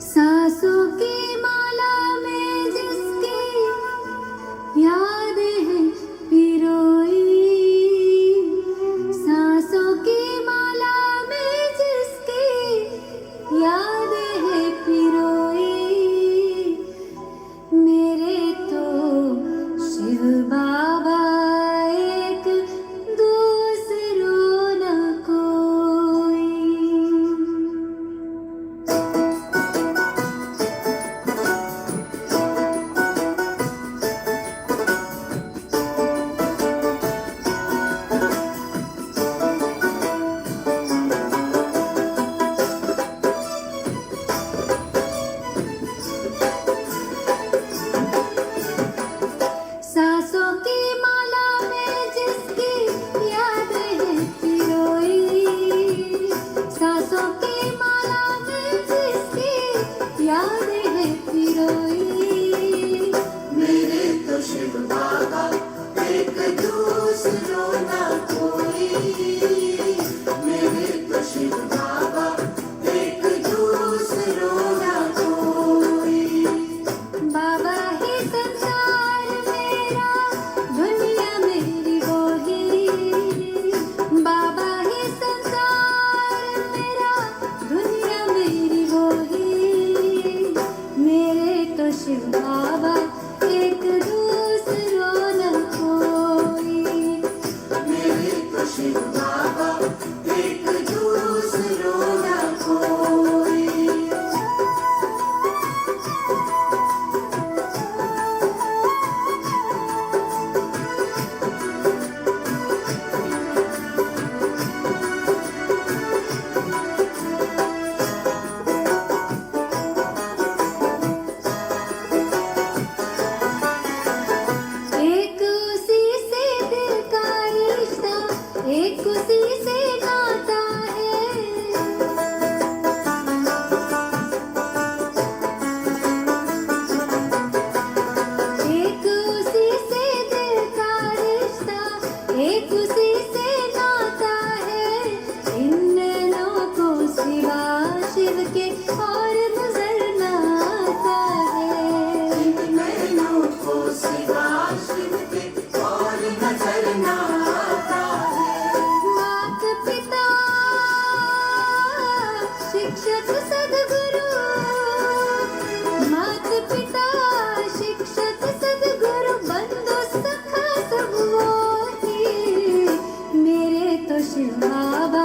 सांसों की माला में जिसकी यादें हैं पिरोई, सांसों की माला में जिसकी यादें हैं पिरोई, मेरे तो शिव बाबा एक दूसरों न कोई। सांसों की माला में जिसकी यादें हैं पिरोई, सांसों की माला में जिसकी यादें हैं पिरोई, मेरे तो शिव बाबा एक दूसरों ना कोई, मेरे तो शिव बाबा एक दूसरों ना कोई। बाबा ही संसार मेरा, दुनिया मेरी वो ही, बाबा ही संसार मेरा, दुनिया मेरी वो ही, मेरे तो शिव बाबा एक दूसरों न कोई, मेरे तो शिव बाबा एक दूसरों न कोई। एक उसी से दिल का रिश्ता, एक उसी से नाता है, एक उसी से दिल का रिश्ता, एक उसी से नाता है, इन नैनों को सिवा शिव के और नजर न आता है, इन नैनों को सिवा शिव के और नजर न आता है। मात पिता शिक्षक सद्गुरु, मात पिता शिक्षक सद्गुरु, बंधु सखा सब वो ही, मेरे तो शिव बाबा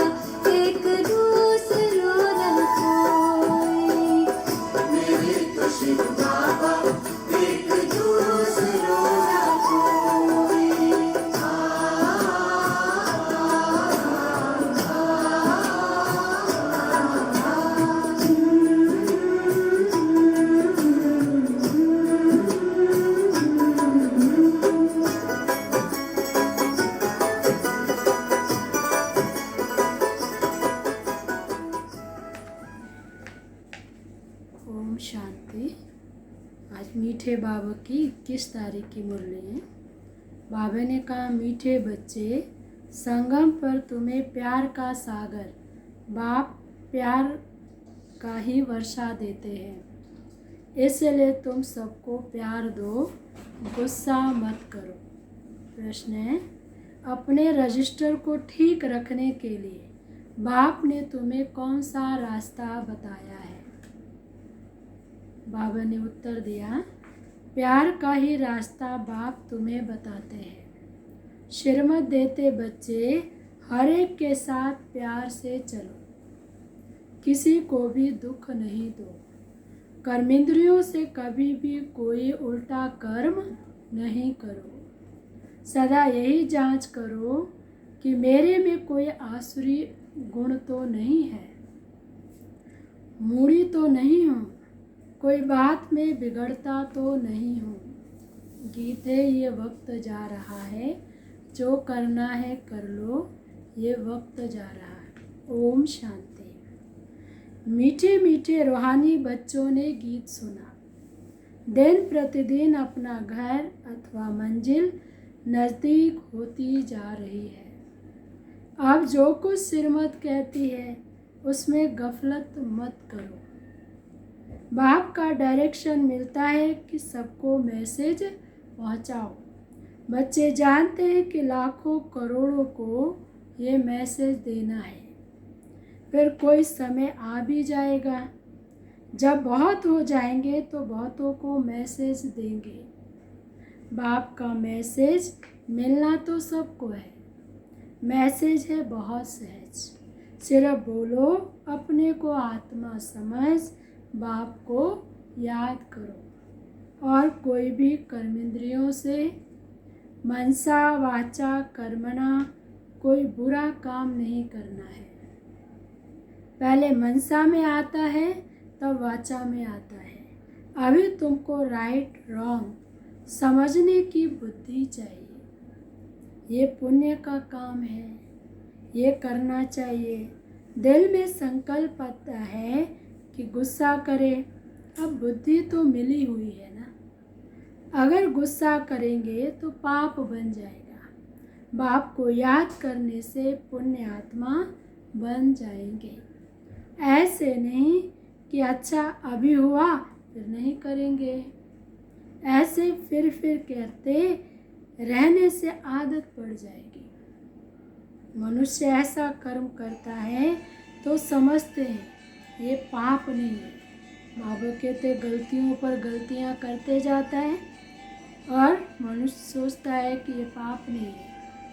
एक दूसरों न कोई, मेरे तो शिव बाबा एक दूसरों न कोई। ओम शांति। आज मीठे बाबा की 21 तारीख की मुरली है। बाबा ने कहा, मीठे बच्चे, संगम पर तुम्हें प्यार का सागर बाप प्यार का ही वर्षा देते हैं, इसलिए तुम सबको प्यार दो, गुस्सा मत करो। प्रश्न है, अपने रजिस्टर को ठीक रखने के लिए बाप ने तुम्हें कौन सा रास्ता बताया है? बाबा ने उत्तर दिया, प्यार का ही रास्ता बाप तुम्हें बताते हैं। श्रीमत देते बच्चे, हर एक के साथ प्यार से चलो, किसी को भी दुख नहीं दो, कर्मेंद्रियों से कभी भी कोई उल्टा कर्म नहीं करो, सदा यही जांच करो कि मेरे में कोई आसुरी गुण तो नहीं है, मूढ़ी तो नहीं हूँ, कोई बात में बिगड़ता तो नहीं हूँ। गीत है, ये वक्त जा रहा है, जो करना है कर लो, ये वक्त जा रहा है। ओम शांति। मीठे मीठे रूहानी बच्चों ने गीत सुना। दिन प्रतिदिन अपना घर अथवा मंजिल नज़दीक होती जा रही है। अब जो कुछ श्रीमत कहती है उसमें गफलत मत करो। बाप का डायरेक्शन मिलता है कि सबको मैसेज पहुंचाओ। बच्चे जानते हैं कि लाखों करोड़ों को ये मैसेज देना है। फिर कोई समय आ भी जाएगा जब बहुत हो जाएंगे तो बहुतों को मैसेज देंगे। बाप का मैसेज मिलना तो सबको है। मैसेज है बहुत सहज, सिर्फ बोलो, अपने को आत्मा समझ, बाप को याद करो। और कोई भी कर्मेंद्रियों से मनसा वाचा कर्मणा कोई बुरा काम नहीं करना है। पहले मनसा में आता है तब वाचा में आता है। अभी तुमको राइट रॉन्ग समझने की बुद्धि चाहिए। ये पुण्य का काम है, ये करना चाहिए। दिल में संकल्प आता है कि गुस्सा करे, अब बुद्धि तो मिली हुई है ना। अगर गुस्सा करेंगे तो पाप बन जाएगा। बाप को याद करने से पुण्य आत्मा बन जाएंगे। ऐसे नहीं कि अच्छा अभी हुआ फिर नहीं करेंगे। ऐसे फिर कहते रहने से आदत पड़ जाएगी। मनुष्य ऐसा कर्म करता है तो समझते हैं ये पाप नहीं है। बाबा कहते गलतियों पर गलतियां करते जाता है और मनुष्य सोचता है कि ये पाप नहीं है।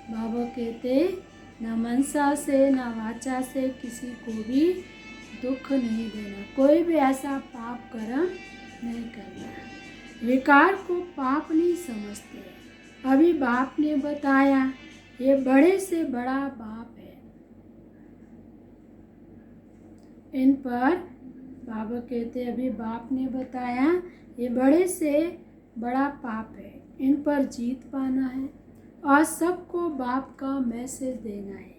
बाबा कहते ना मनसा से ना वाचा से किसी को भी दुख नहीं देना, कोई भी ऐसा पाप कर्म नहीं करना। विकार को पाप नहीं समझते। अभी बाप ने बताया ये बड़े से बड़ा पाप है। इन पर बाबा कहते अभी बाप ने बताया ये बड़े से बड़ा पाप है, इन पर जीत पाना है और सबको बाप का मैसेज देना है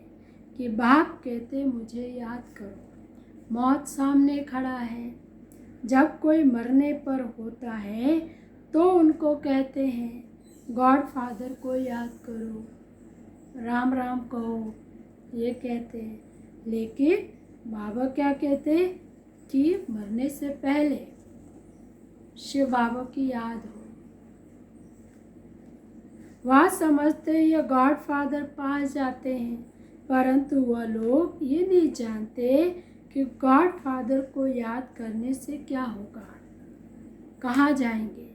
कि बाप कहते मुझे याद करो। मौत सामने खड़ा है। जब कोई मरने पर होता है तो उनको कहते हैं गॉड फादर को याद करो, राम राम कहो, ये कहते हैं। लेकिन बाबा क्या कहते कि मरने से पहले शिव बाबा की याद हो। वह समझते ये गॉड फादर पास जाते हैं, परंतु वह लोग ये नहीं जानते कि गॉड फादर को याद करने से क्या होगा, कहाँ जाएंगे।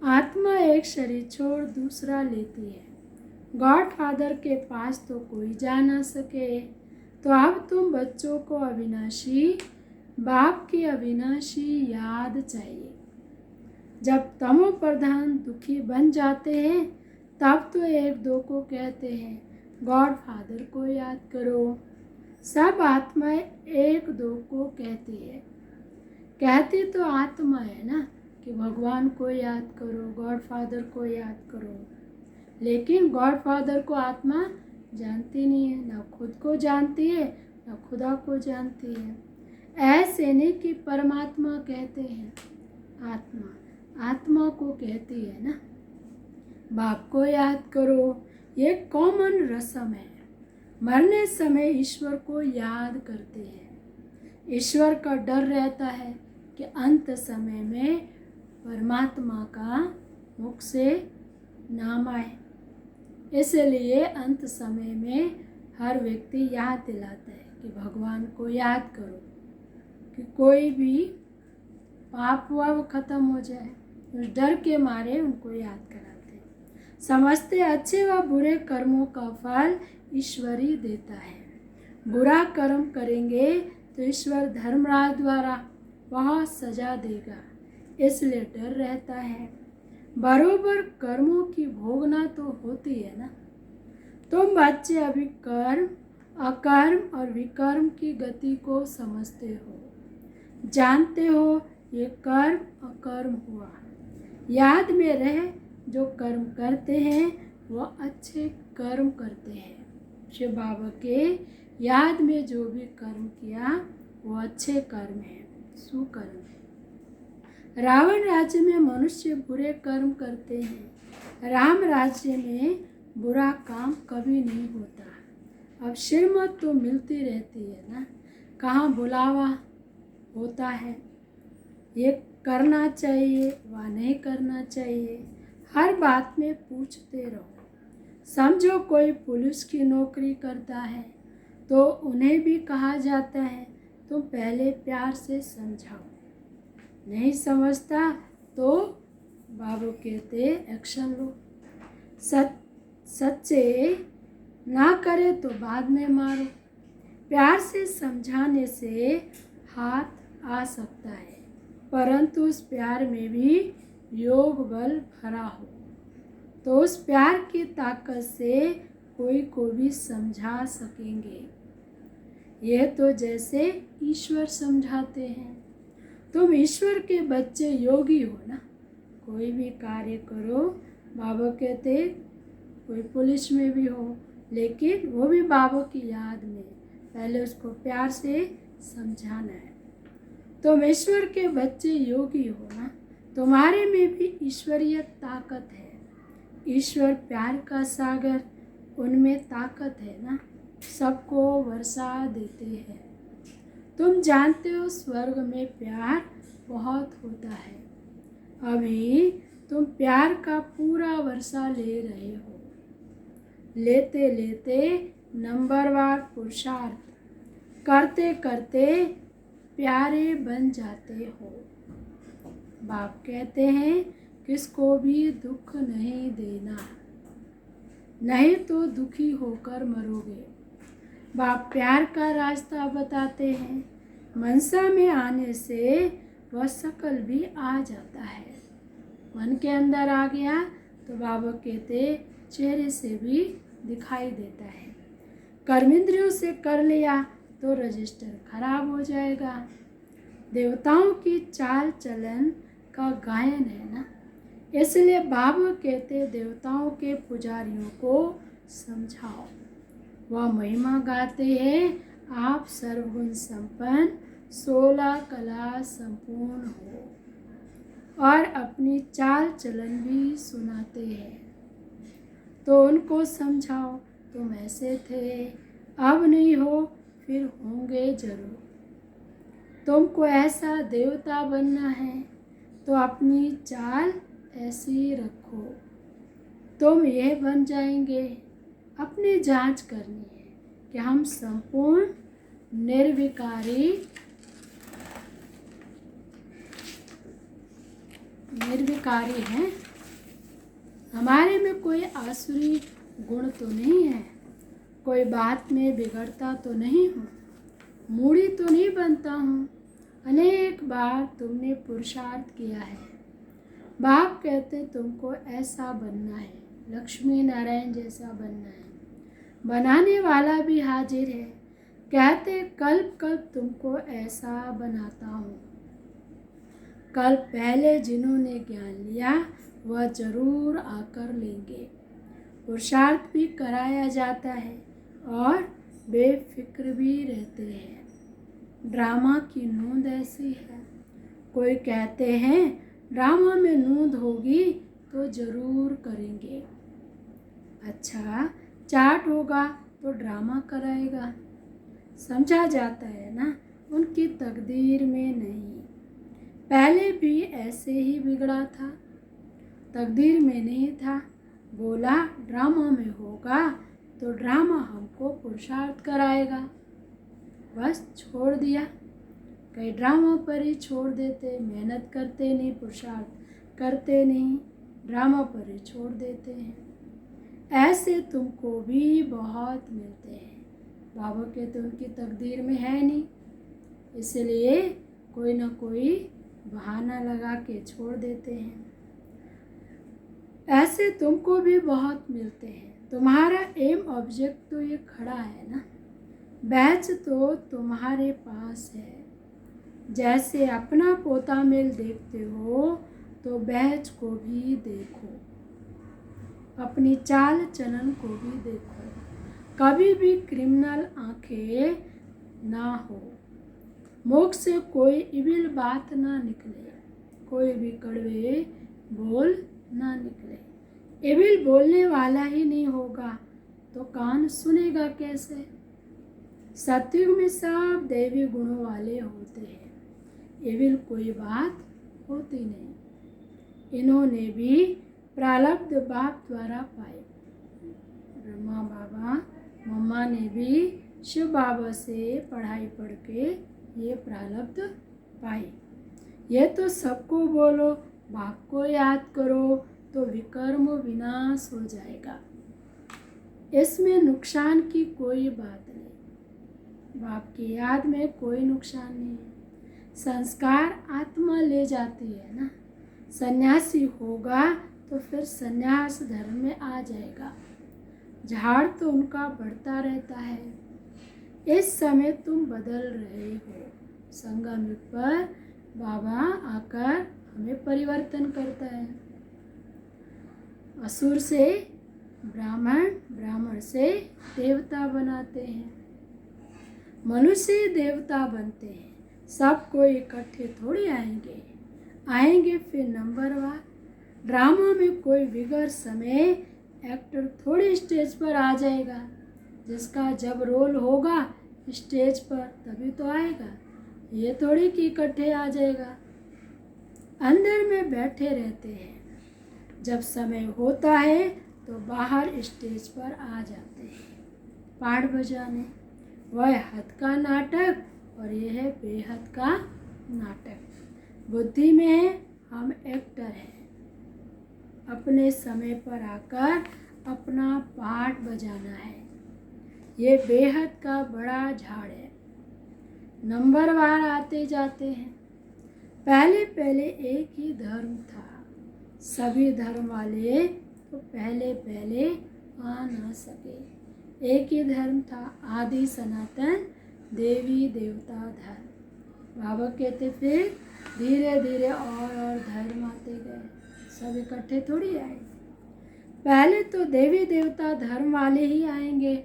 आत्मा एक शरीर छोड़ दूसरा लेती है। गॉड फादर के पास तो कोई जा ना सके। तो अब तुम बच्चों को अविनाशी बाप की अविनाशी याद चाहिए। जब तमो प्रधान दुखी बन जाते हैं तब तो एक दो को कहते हैं गॉड फादर को याद करो। सब आत्माएं एक दो को कहती है। कहती तो आत्मा है ना कि भगवान को याद करो, गॉड फादर को याद करो। लेकिन गॉड फादर को आत्मा जानती नहीं है, ना खुद को जानती है ना खुदा को जानती है। ऐसे नहीं कि परमात्मा कहते हैं, आत्मा को कहती है ना बाप को याद करो। ये कॉमन रस्म है। मरने समय ईश्वर को याद करते हैं। ईश्वर का डर रहता है कि अंत समय में परमात्मा का मुख से नाम आए। इसलिए अंत समय में हर व्यक्ति याद दिलाता है कि भगवान को याद करो कि कोई भी पाप हुआ वो खत्म हो जाए। उस डर के मारे उनको याद कराते हैं। समझते अच्छे व बुरे कर्मों का फल ईश्वर ही देता है। बुरा कर्म करेंगे तो ईश्वर धर्मराज द्वारा बहुत सजा देगा, इसलिए डर रहता है। बरोबर कर्मों की भोगना तो होती है ना। तुम बच्चे अभी कर्म, अकर्म और विकर्म की गति को समझते हो, जानते हो ये कर्म अकर्म हुआ। याद में रहे जो कर्म करते हैं वो अच्छे कर्म करते हैं। शिव बाबा के याद में जो भी कर्म किया वो अच्छे कर्म है, सुकर्म है। रावण राज्य में मनुष्य बुरे कर्म करते हैं। राम राज्य में बुरा काम कभी नहीं होता। अब श्रीमत तो मिलती रहती है ना, कहाँ बुलावा होता है। ये करना चाहिए व नहीं करना चाहिए, हर बात में पूछते रहो। समझो कोई पुलिस की नौकरी करता है तो उन्हें भी कहा जाता है तुम पहले प्यार से समझाओ, नहीं समझता तो बाबू कहते एक्शन लो। सच्चे ना करे तो बाद में मारो। प्यार से समझाने से हाथ आ सकता है, परंतु उस प्यार में भी योग बल भरा हो तो उस प्यार की ताकत से कोई को भी समझा सकेंगे। यह तो जैसे ईश्वर समझाते हैं। तुम ईश्वर के बच्चे योगी हो ना, कोई भी कार्य करो, बाबा कहते कोई पुलिस में भी हो लेकिन वो भी बाबा की याद में, पहले उसको प्यार से समझाना है। तुम ईश्वर के बच्चे योगी हो ना, तुम्हारे में भी ईश्वरीय ताकत है। ईश्वर प्यार का सागर, उनमें ताकत है ना, सबको वर्षा देते हैं। तुम जानते हो स्वर्ग में प्यार बहुत होता है। अभी तुम प्यार का पूरा वर्षा ले रहे हो। लेते लेते नंबरवार पुरुषार्थ करते करते प्यारे बन जाते हो। बाप कहते हैं किसको भी दुख नहीं देना, नहीं तो दुखी होकर मरोगे। बाप प्यार का रास्ता बताते हैं। मनसा में आने से वह शकल भी आ जाता है। मन के अंदर आ गया तो बाबा कहते चेहरे से भी दिखाई देता है। कर्मेंद्रियों से कर लिया तो रजिस्टर खराब हो जाएगा। देवताओं की चाल चलन का गायन है ना, इसलिए बाबा कहते देवताओं के पुजारियों को समझाओ। वह महिमा गाते हैं आप सर्वगुण संपन्न 16 कला संपूर्ण हो, और अपनी चाल चलन भी सुनाते हैं। तो उनको समझाओ तुम ऐसे थे, अब नहीं हो फिर होंगे जरूर। तुमको ऐसा देवता बनना है तो अपनी चाल ऐसी रखो, तुम यह बन जाएंगे। अपनी जांच करनी है कि हम संपूर्ण निर्विकारी हैं। हमारे में कोई आसुरी गुण तो नहीं है, कोई बात में बिगड़ता तो नहीं हूँ, मूढ़ी तो नहीं बनता हूँ। अनेक बार तुमने पुरुषार्थ किया है। बाप कहते तुमको ऐसा बनना है, लक्ष्मी नारायण जैसा बनना है। बनाने वाला भी हाजिर है, कहते कल्प कल्प तुमको ऐसा बनाता हूँ। कल पहले जिन्होंने ज्ञान लिया वह जरूर आकर लेंगे। पुरुषार्थ भी कराया जाता है और बेफिक्र भी रहते हैं। ड्रामा की नूंद ऐसी है। कोई कहते हैं ड्रामा में नूंद होगी तो जरूर करेंगे। अच्छा चाट होगा तो ड्रामा कराएगा। समझा जाता है ना, उनकी तकदीर में नहीं। पहले भी ऐसे ही बिगड़ा था, तकदीर में नहीं था। बोला ड्रामा में होगा तो ड्रामा हमको पुरुषार्थ कराएगा, बस छोड़ दिया। कई ड्रामा पर ही छोड़ देते, मेहनत करते नहीं, पुरुषार्थ करते नहीं, ड्रामा पर ही छोड़ देते हैं। ऐसे तुमको भी बहुत मिलते हैं। बाबा के तो उनकी तकदीर में है नहीं, इसलिए कोई ना कोई बहाना लगा के छोड़ देते हैं। ऐसे तुमको भी बहुत मिलते हैं। तुम्हारा एम ऑब्जेक्ट तो ये खड़ा है ना, बैच तो तुम्हारे पास है। जैसे अपना पोता मेल देखते हो तो बैच को भी देखो, अपनी चाल चलन को भी देखो। कभी भी क्रिमिनल आंखें ना हो, मुख से कोई इविल बात ना निकले, कोई भी कड़वे बोल ना निकले। इविल बोलने वाला ही नहीं होगा तो कान सुनेगा कैसे। सतयुग में सब दैवी गुणों वाले होते हैं, एविल कोई बात होती नहीं। इन्होंने भी प्रारब्ध बाप द्वारा पाए। ब्रह्मा बाबा मम्मा ने भी शिव बाबा से पढ़ाई पढ़ के ये प्रारब्ध पाए। ये तो सबको बोलो, बाप को याद करो तो विकर्म विनाश हो जाएगा। इसमें नुकसान की कोई बात नहीं। बाप की याद में कोई नुकसान नहीं है। संस्कार आत्मा ले जाती है ना। सन्यासी होगा तो फिर सन्यास धर्म में आ जाएगा। झाड़ तो उनका बढ़ता रहता है। इस समय तुम बदल रहे हो। संगम युग पर बाबा आकर हमें परिवर्तन करता है। असुर से ब्राह्मण, ब्राह्मण से देवता बनाते हैं। मनुष्य देवता बनते हैं। सब कोई इकट्ठे थोड़ी आएंगे। आएंगे फिर नंबरवार। ड्रामा में कोई बिगड़ समय एक्टर थोड़ी स्टेज पर आ जाएगा। जिसका जब रोल होगा स्टेज पर तभी तो आएगा। ये थोड़ी कि इकट्ठे आ जाएगा। अंदर में बैठे रहते हैं। जब समय होता है तो बाहर स्टेज पर आ जाते हैं पाड़ बजाने। वह हद का नाटक और यह है बेहद का नाटक। बुद्धि में हम एक्टर हैं। अपने समय पर आकर अपना पाठ बजाना है। ये बेहद का बड़ा झाड़ है। नंबरवार आते जाते हैं। पहले पहले एक ही धर्म था। सभी धर्म वाले तो पहले पहले आ ना सके। एक ही धर्म था, आदि सनातन देवी देवता धर्म। बाबा कहते फिर धीरे धीरे और धर्म आते गए। सब इकट्ठे थोड़ी आए। पहले तो देवी देवता धर्म वाले ही आएंगे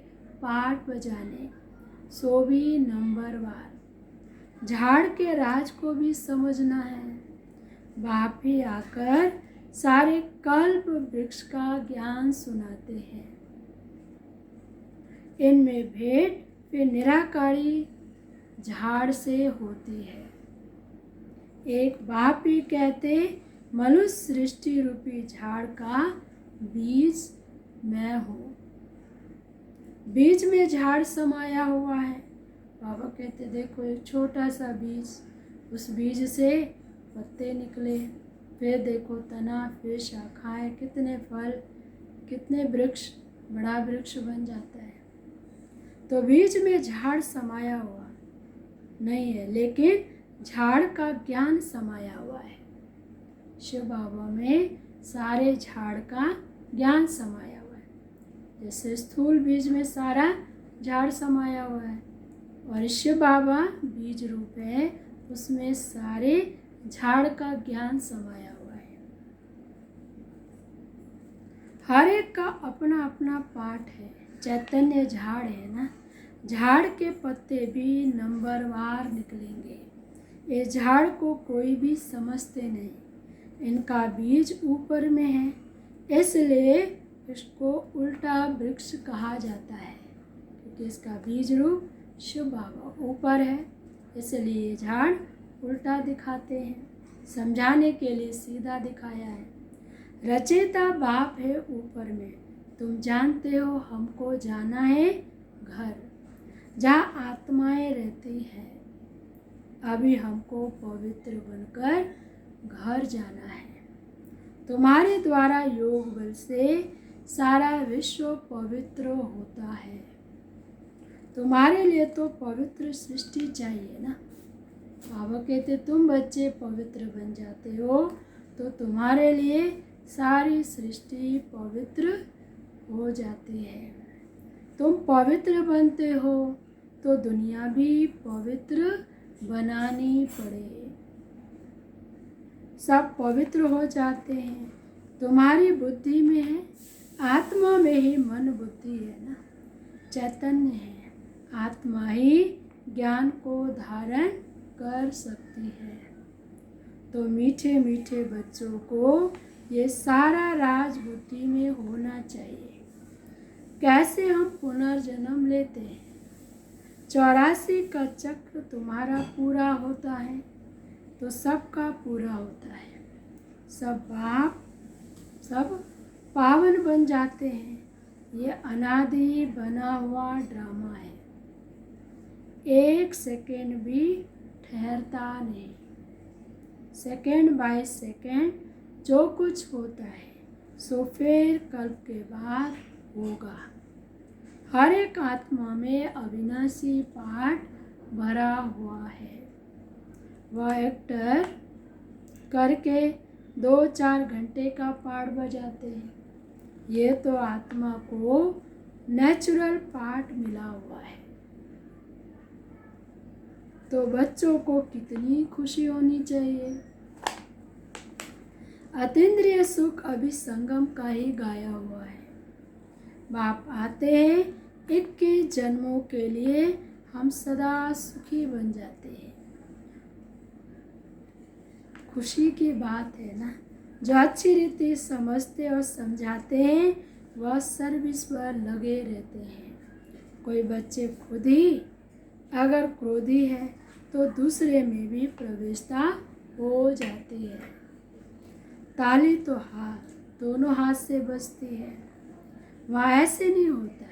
पाठ बजाने, सो भी नंबरवार। झाड़ के राज को भी समझना है। बाप ही आकर सारे कल्प वृक्ष का ज्ञान सुनाते हैं। इनमें भेंट फिर निराकारी झाड़ से होती है। एक बाप ही कहते मनुष्य सृष्टि रूपी झाड़ का बीज मैं हूँ। बीज में झाड़ समाया हुआ है। बाबा कहते देखो एक छोटा सा बीज, उस बीज से पत्ते निकले, फिर देखो तना, फिर शाखाएं, कितने फल, कितने वृक्ष, बड़ा वृक्ष बन जाता है। तो बीज में झाड़ समाया हुआ नहीं है, लेकिन झाड़ का ज्ञान समाया हुआ है। शिव बाबा में सारे झाड़ का ज्ञान समाया हुआ है। जैसे स्थूल बीज में सारा झाड़ समाया हुआ है और शिव बाबा बीज रूप है, उसमें सारे झाड़ का ज्ञान समाया हुआ है। हर एक का अपना अपना पाठ है। चैतन्य झाड़ है ना। झाड़ के पत्ते भी नंबरवार निकलेंगे। ये झाड़ को कोई भी समझते नहीं। इनका बीज ऊपर में है, इसलिए इसको उल्टा वृक्ष कहा जाता है, क्योंकि इसका बीज रूप शिव बाबा ऊपर है, इसलिए ये झाड़ उल्टा दिखाते हैं। समझाने के लिए सीधा दिखाया है। रचेता बाप है ऊपर में। तुम जानते हो हमको जाना है घर, जहाँ आत्माएं रहती हैं। अभी हमको पवित्र बनकर घर जाना है। तुम्हारे द्वारा योग बल से सारा विश्व पवित्र होता है। तुम्हारे लिए तो पवित्र सृष्टि चाहिए ना। बाबा कहते तुम बच्चे पवित्र बन जाते हो तो तुम्हारे लिए सारी सृष्टि पवित्र हो जाती है। तुम पवित्र बनते हो तो दुनिया भी पवित्र बनानी पड़े। सब पवित्र हो जाते हैं। तुम्हारी बुद्धि में है, आत्मा में ही मन बुद्धि है ना, चैतन्य है। आत्मा ही ज्ञान को धारण कर सकती है। तो मीठे मीठे बच्चों को ये सारा राज बुद्धि में होना चाहिए। कैसे हम पुनर्जन्म लेते हैं। 84 का चक्र तुम्हारा पूरा होता है। तो सबका पूरा होता है। सब पावन बन जाते हैं। ये अनादि बना हुआ ड्रामा है, एक सेकेंड भी ठहरता नहीं। सेकेंड बाय सेकेंड जो कुछ होता है सो फिर कल्प के बाद होगा। हर एक आत्मा में अविनाशी पाठ भरा हुआ है। वह एक्टर करके 2-4 घंटे का पाठ बजाते हैं। ये तो आत्मा को नेचुरल पाठ मिला हुआ है। तो बच्चों को कितनी खुशी होनी चाहिए। अतीन्द्रिय सुख अभी संगम का ही गाया हुआ है। बाप आते हैं 21 जन्मों के लिए, हम सदा सुखी बन जाते हैं। खुशी की बात है ना। जो अच्छी रीति समझते और समझाते हैं वह सर्विस पर लगे रहते हैं। कोई बच्चे खुद ही अगर क्रोधी है तो दूसरे में भी प्रवेशता हो जाती है। ताली तो दोनों हाथ से बजती है। वहाँ ऐसे नहीं होता।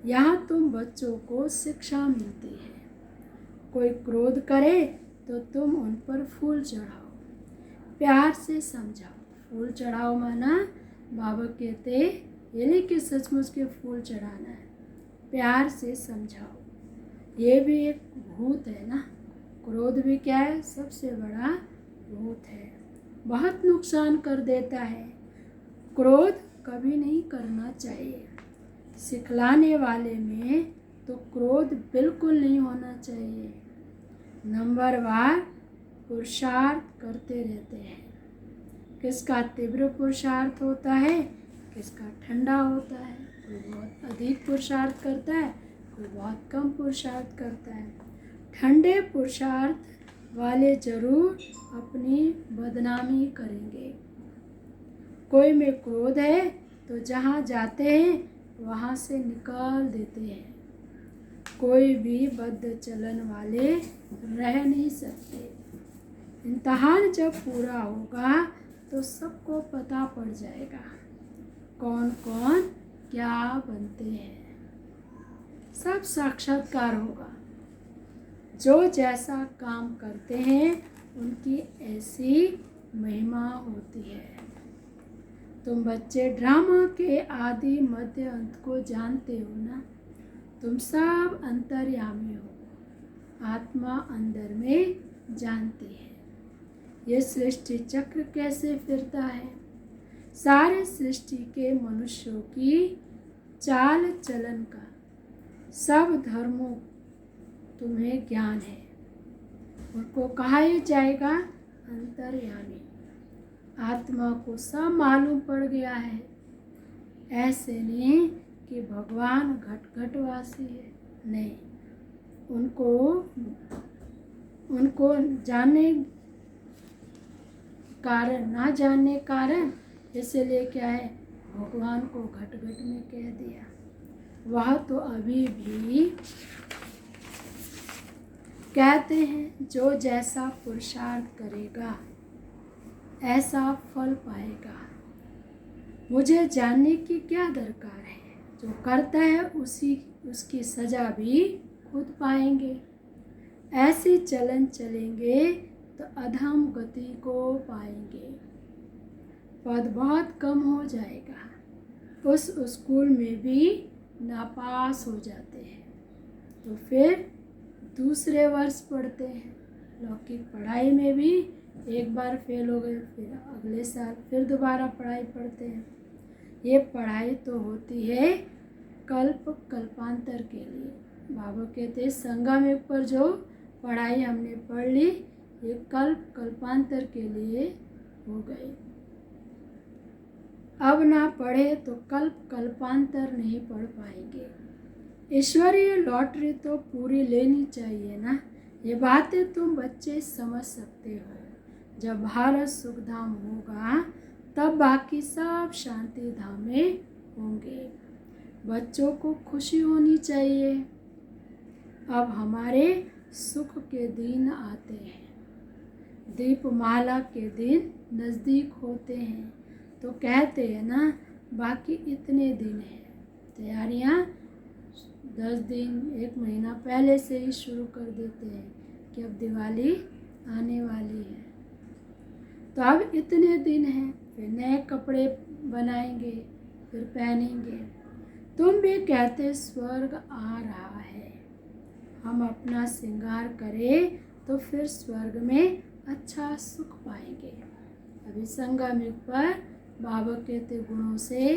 यहाँ तुम बच्चों को शिक्षा मिलती है। कोई क्रोध करे तो तुम उन पर फूल चढ़ाओ, प्यार से समझाओ। फूल चढ़ाओ माना बाबा कहते ये नहीं कि सचमुच के फूल चढ़ाना है, प्यार से समझाओ। ये भी एक भूत है ना। क्रोध भी क्या है? सबसे बड़ा भूत है, बहुत नुकसान कर देता है। क्रोध कभी नहीं करना चाहिए। सिखलाने वाले में तो क्रोध बिल्कुल नहीं होना चाहिए। नंबरवार पुरुषार्थ करते रहते हैं। किसका तीव्र पुरुषार्थ होता है, किसका ठंडा होता है। कोई बहुत अधिक पुरुषार्थ करता है, कोई बहुत कम पुरुषार्थ करता है। ठंडे पुरुषार्थ वाले जरूर अपनी बदनामी करेंगे। कोई में क्रोध है तो जहाँ जाते हैं वहाँ से निकाल देते हैं। कोई भी बद्ध चलन वाले रह नहीं सकते। इम्तहान जब पूरा होगा तो सबको पता पड़ जाएगा कौन कौन क्या बनते हैं। सब साक्षात्कार होगा। जो जैसा काम करते हैं उनकी ऐसी महिमा होती है। तुम बच्चे ड्रामा के आदि मध्य अंत को जानते हो ना। तुम सब अंतर्यामी हो। आत्मा अंदर में जानती है ये सृष्टि चक्र कैसे फिरता है। सारे सृष्टि के मनुष्यों की चाल चलन का सब धर्मों तुम्हें ज्ञान है। उनको कहा ही जाएगा अंतर्यामी। आत्मा को सब मालूम पड़ गया है। ऐसे नहीं कि भगवान घट घटवासी है, नहीं। उनको जानने कारण ना जानने कारण इसलिए क्या है भगवान को घट घट में कह दिया। वह तो अभी भी कहते हैं जो जैसा पुरुषार्थ करेगा ऐसा फल पाएगा। मुझे जानने की क्या दरकार है। जो करता है उसकी सजा भी खुद पाएंगे। ऐसे चलन चलेंगे तो अधम गति को पाएंगे। पद बहुत कम हो जाएगा। उस स्कूल में भी नापास हो जाते हैं तो फिर दूसरे वर्ष पढ़ते हैं। लौकिक पढ़ाई में भी एक बार फेल हो गए फिर अगले साल फिर दोबारा पढ़ाई पढ़ते हैं। ये पढ़ाई तो होती है कल्प कल्पांतर के लिए। बाबा कहते हैं संगम युग पर जो पढ़ाई हमने पढ़ ली ये कल्प कल्पांतर के लिए हो गई। अब ना पढ़े तो कल्प कल्पांतर नहीं पढ़ पाएंगे। ईश्वरीय लॉटरी तो पूरी लेनी चाहिए ना। ये बातें तुम बच्चे समझ सकते हो। जब भारत सुखधाम होगा तब बाकी सब शांति धाम में होंगे। बच्चों को खुशी होनी चाहिए। अब हमारे सुख के दिन आते हैं। दीपमाला के दिन नज़दीक होते हैं तो कहते हैं ना बाकी इतने दिन हैं। तैयारियां 10 दिन 1 महीना पहले से ही शुरू कर देते हैं कि अब दिवाली आने वाली है, तो अब इतने दिन हैं। फिर नए कपड़े बनाएंगे, फिर पहनेंगे। तुम भी कहते स्वर्ग आ रहा है, हम अपना श्रृंगार करें तो फिर स्वर्ग में अच्छा सुख पाएंगे। अभी संगम युग पर बाबा कहते गुणों से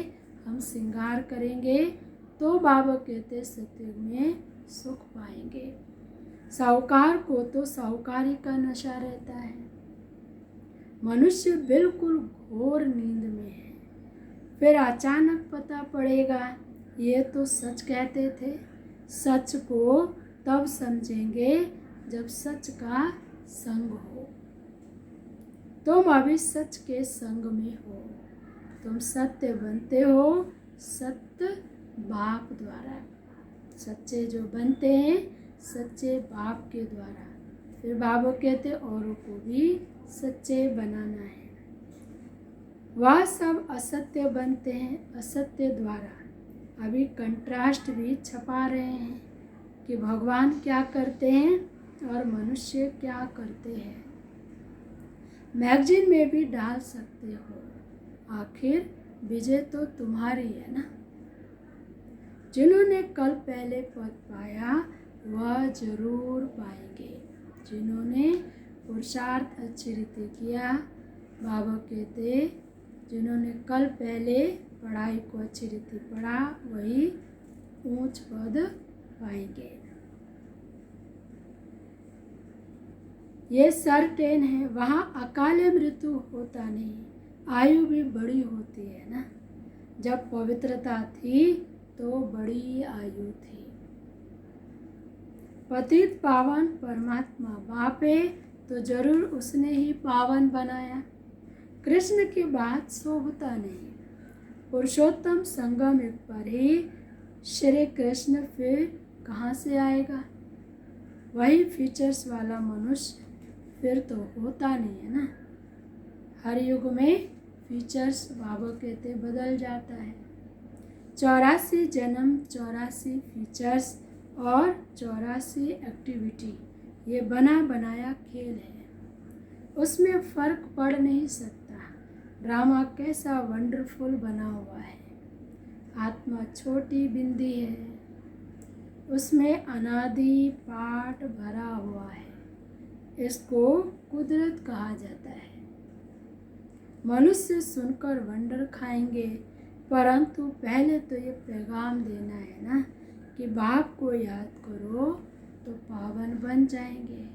हम श्रृंगार करेंगे तो बाबा कहते सतयुग में सुख पाएंगे। साहूकार को तो साहूकारी का नशा रहता है। मनुष्य बिल्कुल घोर नींद में है, फिर अचानक पता पड़ेगा ये तो सच कहते थे। सच को तब समझेंगे जब सच का संग हो। तुम अभी सच के संग में हो, तुम सत्य बनते हो सत्य बाप द्वारा। सच्चे जो बनते हैं सच्चे बाप के द्वारा। फिर बाबा कहते औरों को भी सच्चे बनाना है। वह सब असत्य बनते हैं असत्य द्वारा। अभी कंट्रास्ट भी छपा रहे हैं कि भगवान क्या करते हैं और मनुष्य क्या करते हैं। मैगजीन में भी डाल सकते हो। आखिर विजय तो तुम्हारी है ना। जिन्होंने कल पहले पद पाया वह जरूर पाएंगे। जिन्होंने पुरुषार्थ अच्छी रीति किया, बाबा कहते जिन्होंने कल पहले पढ़ाई को अच्छी रीति पढ़ा वही ऊंच पद पाएंगे। ये सर्टेन है, वहाँ अकाले मृत्यु होता नहीं, आयु भी बड़ी होती है ना। जब पवित्रता थी तो बड़ी आयु थी। पतित पावन परमात्मा बाप है तो जरूर उसने ही पावन बनाया। कृष्ण की बात शोभता नहीं। पुरुषोत्तम संगम युग पर ही श्री कृष्ण फिर कहाँ से आएगा। वही फीचर्स वाला मनुष्य फिर तो होता नहीं है ना। हर युग में फीचर्स बाबा कहते बदल जाता है। 84 जन्म 84 फीचर्स और 84 एक्टिविटी, ये बना बनाया खेल है, उसमें फ़र्क पड़ नहीं सकता। ड्रामा कैसा वंडरफुल बना हुआ है। आत्मा छोटी बिंदी है, उसमें अनादि पाठ भरा हुआ है। इसको कुदरत कहा जाता है। मनुष्य सुनकर वंडर खाएंगे, परंतु पहले तो ये पैगाम देना है ना कि बाप को याद करो तो पावन बन जाएंगे।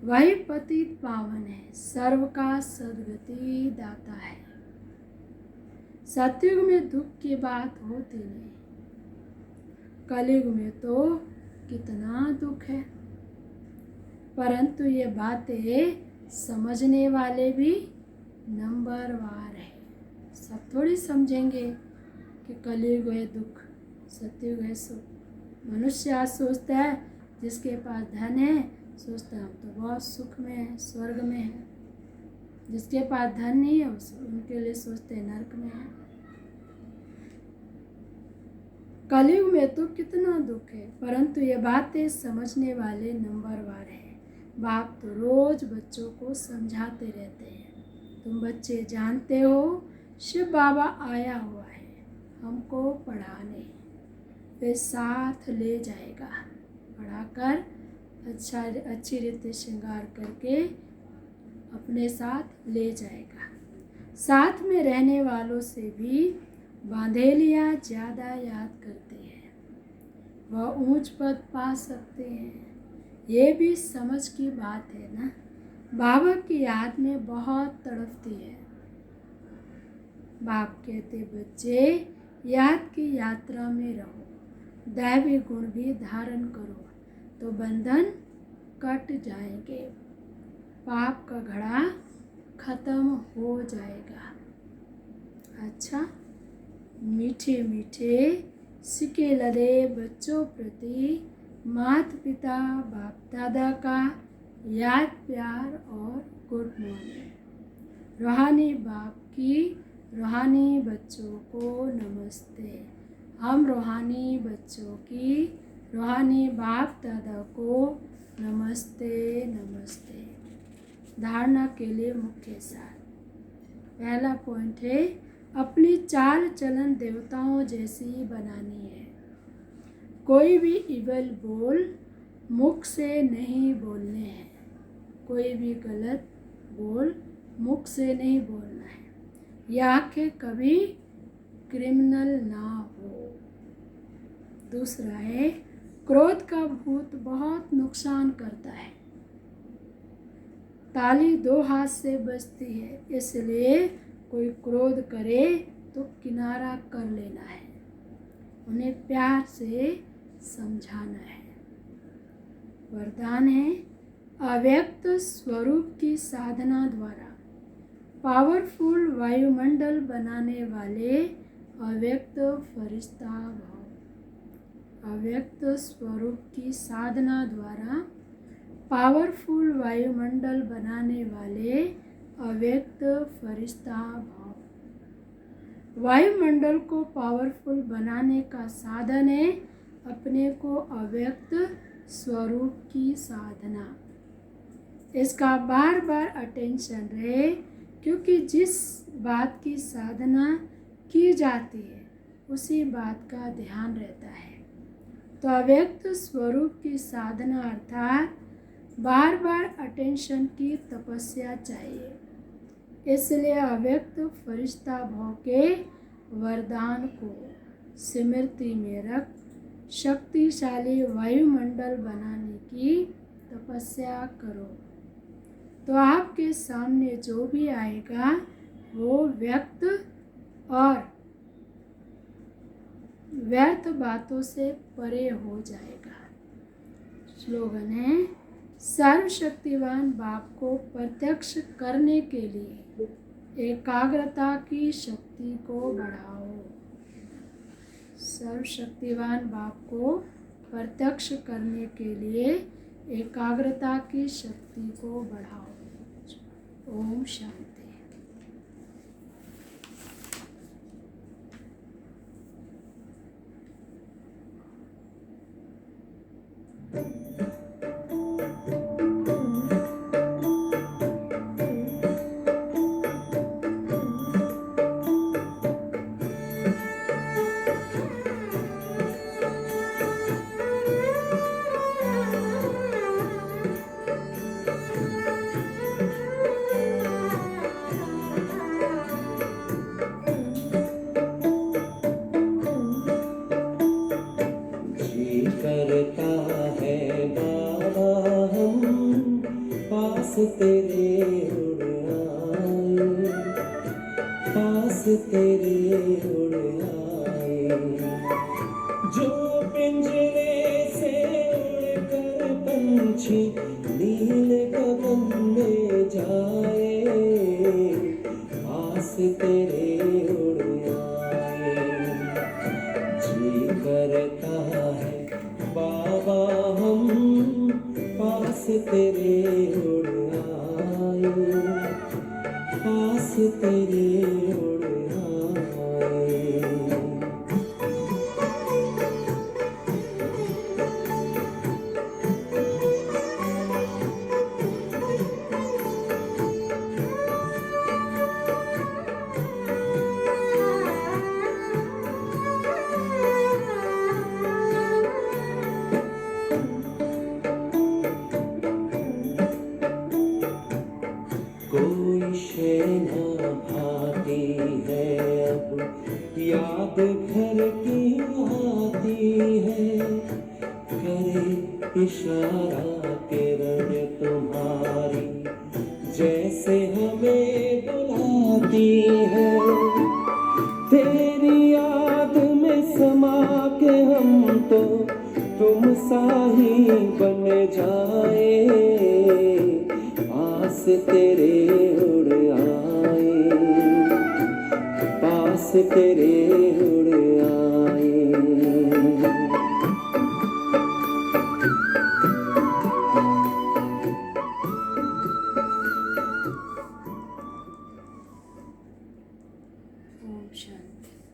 वही पतित पावन है, सर्व का सद्गति दाता है। सतयुग में दुख की बात होती नहीं, कलयुग में तो कितना दुख है। परंतु ये बातें समझने वाले भी नंबरवार है। सब थोड़ी समझेंगे कि कलयुग है दुख, सतयुग है सुख। मनुष्य आज सोचता है जिसके पास धन है सोचता है हम तो बहुत सुख में है, स्वर्ग में है। जिसके पास धन नहीं है उनके लिए सोचते हैं नरक में है। कलयुग में तो कितना दुख है, परंतु ये बातें समझने वाले नंबरवार हैं। बाप तो रोज बच्चों को समझाते रहते हैं। तुम बच्चे जानते हो शिव बाबा आया हुआ है हमको पढ़ाने, वे साथ ले जाएगा, पढ़ाकर अच्छी रीति श्रृंगार करके अपने साथ ले जाएगा। साथ में रहने वालों से भी बांधेलियाँ ज़्यादा याद करते हैं, वह ऊंच पद पा सकते हैं। ये भी समझ की बात है ना। बाबा की याद में बहुत तड़पती है। बाप कहते बच्चे याद की यात्रा में रहो, दैवी गुण भी धारण करो तो बंधन कट जाएंगे, पाप का घड़ा खत्म हो जाएगा। अच्छा, मीठे मीठे सिके लदे बच्चों प्रति माता पिता बाप दादा का याद, प्यार और गुड मॉर्निंग। रूहानी बाप की रूहानी बच्चों को नमस्ते। हम रूहानी बच्चों की रूहानी बाप दादा को नमस्ते नमस्ते। धारणा के लिए मुख्य सार। पहला पॉइंट है, अपनी चाल चलन देवताओं जैसी बनानी है। कोई भी इवल बोल मुख से नहीं बोलने हैं। कोई भी गलत बोल मुख से नहीं बोलना है। यह आंखें कभी क्रिमिनल ना हो। दूसरा है, क्रोध का भूत बहुत नुकसान करता है। ताली दो हाथ से बजती है, इसलिए कोई क्रोध करे तो किनारा कर लेना है, उन्हें प्यार से समझाना है। वरदान है, अव्यक्त स्वरूप की साधना द्वारा पावरफुल वायुमंडल बनाने वाले अव्यक्त फरिश्ता भाव। अव्यक्त स्वरूप की साधना द्वारा पावरफुल वायुमंडल बनाने वाले अव्यक्त फरिश्ता भाव। वायुमंडल को पावरफुल बनाने का साधन है अपने को अव्यक्त स्वरूप की साधना। इसका बार बार अटेंशन रहे, क्योंकि जिस बात की साधना की जाती है उसी बात का ध्यान रहता है। तो अव्यक्त स्वरूप की साधना अर्थात बार बार अटेंशन की तपस्या चाहिए। इसलिए अव्यक्त फरिश्ता भाव के वरदान को स्मृति में रख शक्तिशाली वायुमंडल बनाने की तपस्या करो, तो आपके सामने जो भी आएगा वो व्यक्त और व्यर्थ बातों से परे हो जाएगा। स्लोगन है, सर्वशक्तिवान बाप को प्रत्यक्ष करने के लिए एकाग्रता की शक्ति को बढ़ाओ। सर्वशक्तिवान बाप को प्रत्यक्ष करने के लिए एकाग्रता की शक्ति को बढ़ाओ। ओम शांति। तेरे उड़ आए, पास तेरे उड़ आए, जो पिंजरे से उड़कर पंछी नील गगन में जाए, पास तेरे उड़ आए। जी करता है बाबा हम पास तेरे उड़ आए, पास तेरे उड़ आए। कोई शैना भाती है अब याद घर की आती है, करे इशारा किरण तुम्हारी जैसे हमें बुलाती है। तेरी याद में समा के हम तो तुम सा ही बन जाए, पास तेरे उड़ आए, पास तेरे उड़ आए। शांति।